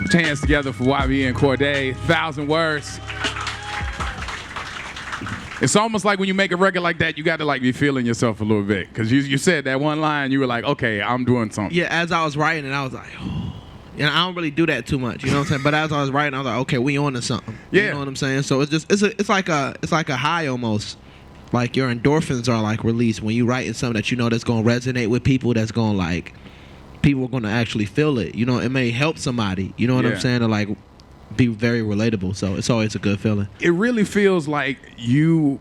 Put your hands together for YBN Cordae, 1,000 words. It's almost like when you make a record like that, you got to like be feeling yourself a little bit. Because you said that one line, you were like, okay, I'm doing something. Yeah, as I was writing it, I was like, oh. And I don't really do that too much, you know what I'm saying? But as I was writing, I was like, okay, we on to something. Yeah. You know what I'm saying? So it's like a high almost. Like your endorphins are like released when you writing something that you know that's gonna resonate with people, that's gonna like people are gonna actually feel it. You know, it may help somebody, you know what I'm saying, to like be very relatable. So it's always a good feeling. It really feels like you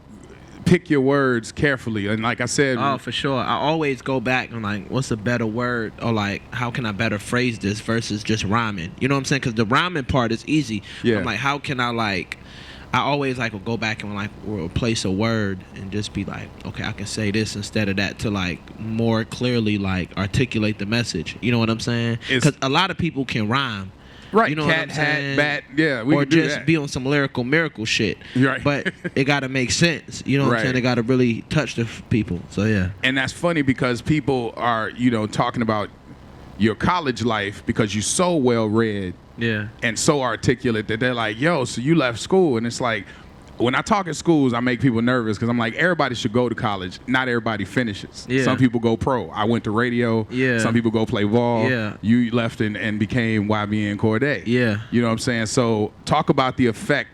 pick your words carefully, and like I said, oh, for sure, I always go back and like, what's a better word, or like, how can I better phrase this versus just rhyming, you know what I'm saying? Because the rhyming part is easy. I'm like, how can I like, I always like will go back and like replace a word and just be like, okay, I can say this instead of that to like more clearly like articulate the message, you know what I'm saying? Because a lot of people can rhyme. Right, you know cat, what I'm saying? hat, bat, yeah, we or can do just that. be on some lyrical miracle shit. Right. But it got to make sense. You know what I'm saying? It got to really touch the people. So yeah. And that's funny because people are, you know, talking about your college life because you're so well read, and so articulate that they're like, yo, so you left school, and it's like, when I talk at schools, I make people nervous because I'm like, everybody should go to college. Not everybody finishes. Some people go pro. I went to radio. Some people go play ball. You left and became YBN Cordae. You know what I'm saying? So talk about the effect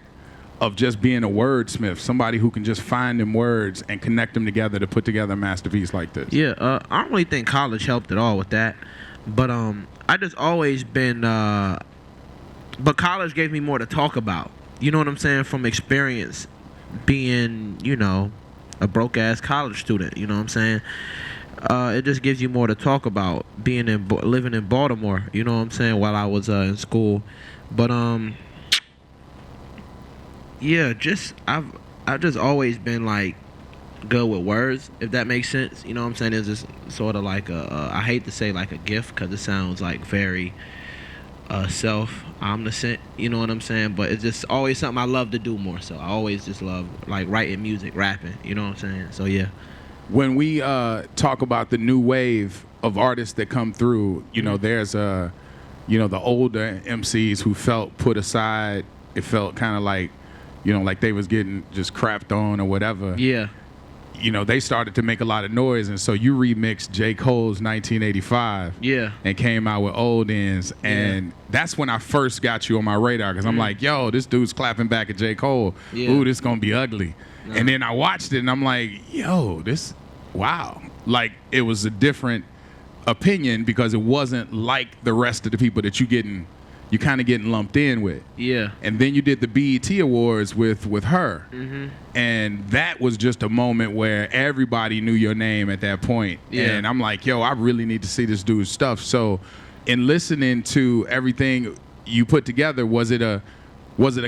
of just being a wordsmith, somebody who can just find them words and connect them together to put together a masterpiece like this. I don't really think college helped at all with that. But I just always been, but college gave me more to talk about. You know what I'm saying? From experience being, you know, a broke-ass college student. You know what I'm saying? It just gives you more to talk about being living in Baltimore. You know what I'm saying? While I was in school. But, yeah, I've just always been, like, good with words, if that makes sense. You know what I'm saying? It's just sort of like I hate to say like a gift because it sounds like very self-omniscient, you know what I'm saying? But it's just always something I love to do more. So I always just love like writing music, rapping, you know what I'm saying? So yeah. When we talk about the new wave of artists that come through, you know, there's you know, the older MCs who felt put aside. It felt kind of like, you know, like they was getting just crapped on or whatever. You know, they started to make a lot of noise, and so you remixed J. Cole's 1985 and came out with Old Ends, and that's when I first got you on my radar, because I'm like, yo, this dude's clapping back at J. Cole. Ooh, this gonna be ugly. And then I watched it, and I'm like, yo, this, wow. Like, it was a different opinion because it wasn't like the rest of the people that you kind of getting lumped in with. And then you did the BET Awards with her. And that was just a moment where everybody knew your name at that point. And I'm like, yo, I really need to see this dude's stuff. So in listening to everything you put together, was it a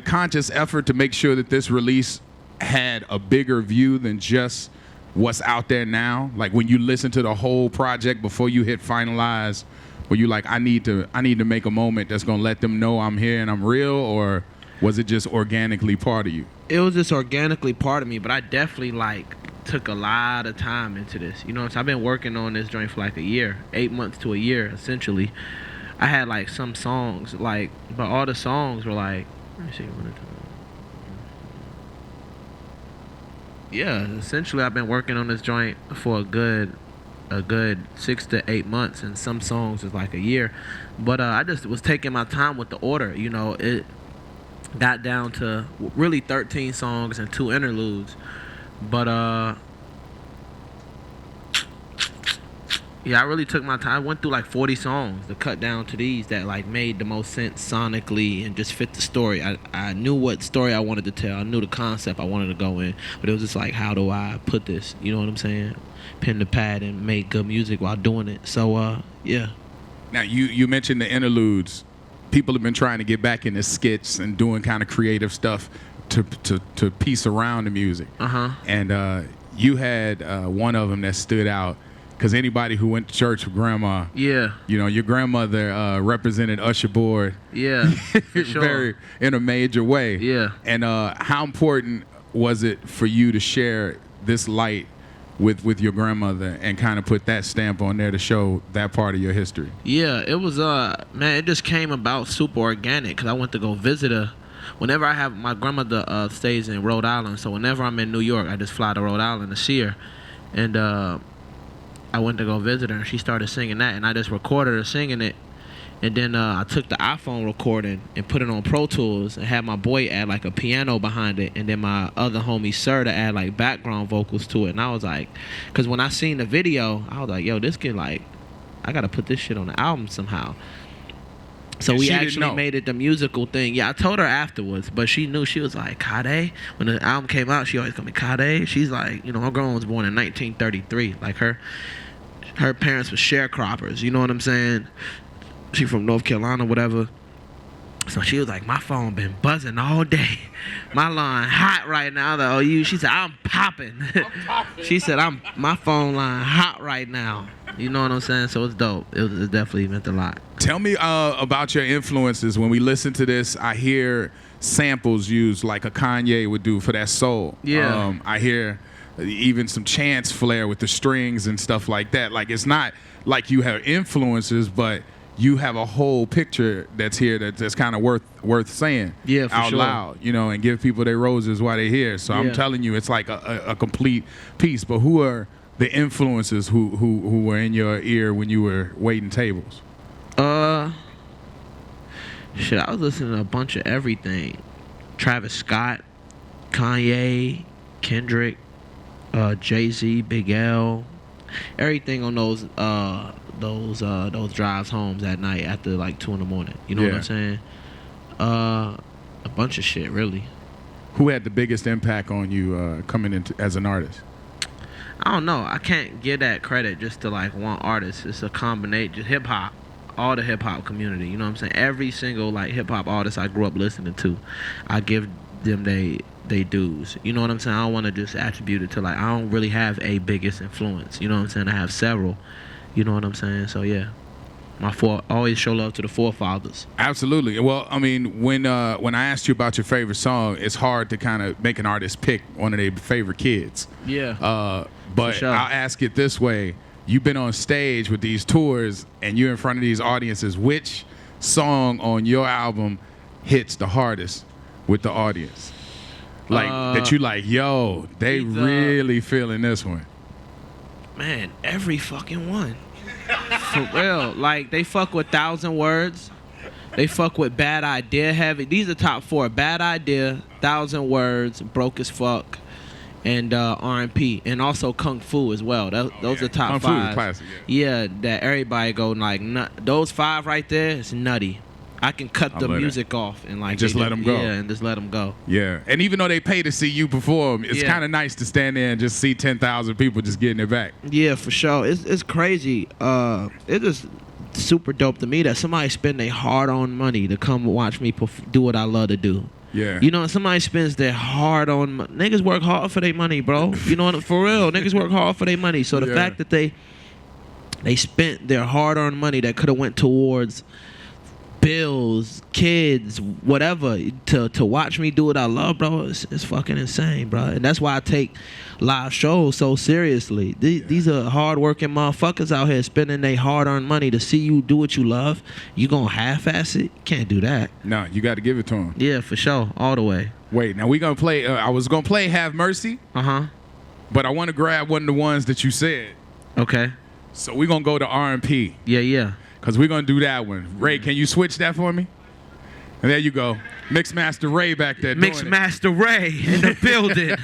conscious effort to make sure that this release had a bigger view than just what's out there now? Like when you listen to the whole project before you hit finalize, were you like, I need to make a moment that's gonna let them know I'm here and I'm real, or was it just organically part of you? It was just organically part of me, but I definitely like took a lot of time into this. You know what I'm saying? I've been working on this joint for like a year, 8 months to a year, essentially. I had like some songs, like, but all the songs were like, let me see, essentially I've been working on this joint for a good 6 to 8 months, and some songs is like a year. But I just was taking my time with the order. You know, it got down to really 13 songs and 2 interludes. But yeah, I really took my time. I went through like 40 songs to cut down to these that like made the most sense sonically and just fit the story. I knew what story I wanted to tell. I knew the concept I wanted to go in, but it was just like, how do I put this? You know what I'm saying? Pen to pad and make good music while doing it. So yeah. Now you mentioned the interludes. People have been trying to get back into skits and doing kind of creative stuff to piece around the music. And you had one of them that stood out, because anybody who went to church with grandma, you know, your grandmother represented Usher Board for sure. very in a major way. And how important was it for you to share this light with your grandmother and kind of put that stamp on there to show that part of your history? Yeah, it was man, it just came about super organic because I went to go visit her. Whenever I have my grandmother stays in Rhode Island, so whenever I'm in New York, I just fly to Rhode Island to see her, and I went to go visit her, and she started singing that, and I just recorded her singing it, and then I took the iPhone recording and put it on Pro Tools and had my boy add like a piano behind it, and then my other homie Sir to add like background vocals to it, and I was like, because when I seen the video, I was like, yo, this kid like, I gotta put this shit on the album somehow. So we actually made it the musical thing. Yeah, I told her afterwards, but she knew. She was like, Cordae. When the album came out, she always called me Cordae. She's like, you know, my girl was born in 1933. Like her parents were sharecroppers. You know what I'm saying? She from North Carolina, whatever. So she was like, my phone been buzzing all day. My line hot right now. The OU. She said, I'm popping. She said, my phone line hot right now. You know what I'm saying? So it's dope. It definitely meant a lot. Tell me about your influences. When we listen to this, I hear samples used like a Kanye would do for that soul. Yeah. I hear even some chance flair with the strings and stuff like that. Like, it's not like you have influences, but you have a whole picture that's here that's kind of worth saying out loud, you know, and give people their roses while they're here. So I'm telling you, it's like a complete piece. But who are the influences who were in your ear when you were waiting tables? Shit, I was listening to a bunch of everything. Travis Scott, Kanye, Kendrick, Jay-Z, Big L, everything on those drives homes at night after like 2 a.m. You know what I'm saying? A bunch of shit, really. Who had the biggest impact on you coming into as an artist? I don't know. I can't give that credit just to like one artist. It's a combination, just hip hop, all the hip hop community. You know what I'm saying? Every single like hip hop artist I grew up listening to, I give them they dues. You know what I'm saying? I don't want to just attribute it to like, I don't really have a biggest influence. You know what I'm saying? I have several. You know what I'm saying? So yeah, always show love to the forefathers. Absolutely. Well, I mean, when I asked you about your favorite song, it's hard to kind of make an artist pick one of their favorite kids. Yeah. But sure. I'll ask it this way: you've been on stage with these tours, and you're in front of these audiences. Which song on your album hits the hardest with the audience? Like that you like, yo, they really feeling this one. Man, every fucking one. For real. Like, they fuck with 1,000 Words. They fuck with Bad Idea heavy. These are top 4. Bad Idea, 1,000 Words, Broke as Fuck, and R&P. And also Kung Fu as well. Those are top 5. Kung Fu is classic, yeah, that everybody go like, those 5 right there is nutty. I can cut the music off and like just let them go. Yeah, and just let them go. Yeah, and even though they pay to see you perform, it's kind of nice to stand there and just see 10,000 people just getting it back. Yeah, for sure. It's crazy. It is super dope to me that somebody spend their hard-earned money to come watch me do what I love to do. Yeah. You know, somebody spends their hard-earned niggas work hard for their money, bro. You know what? For real, niggas work hard for their money. So the fact that they spent their hard-earned money that could have went towards bills, kids, whatever, to watch me do what I love, bro, it's fucking insane, bro. And that's why I take live shows so seriously. These are hard-working motherfuckers out here spending their hard-earned money to see you do what you love. You gonna half-ass it? Can't do that. No, you got to give it to them. Yeah, for sure, all the way. Wait, now we gonna play. I was gonna play Have Mercy. But I want to grab one of the ones that you said. Okay. So we gonna go to R&P. Yeah. Because we're going to do that one. Ray, can you switch that for me? And there you go. Mixmaster Ray back there. Mixmaster Ray in the building.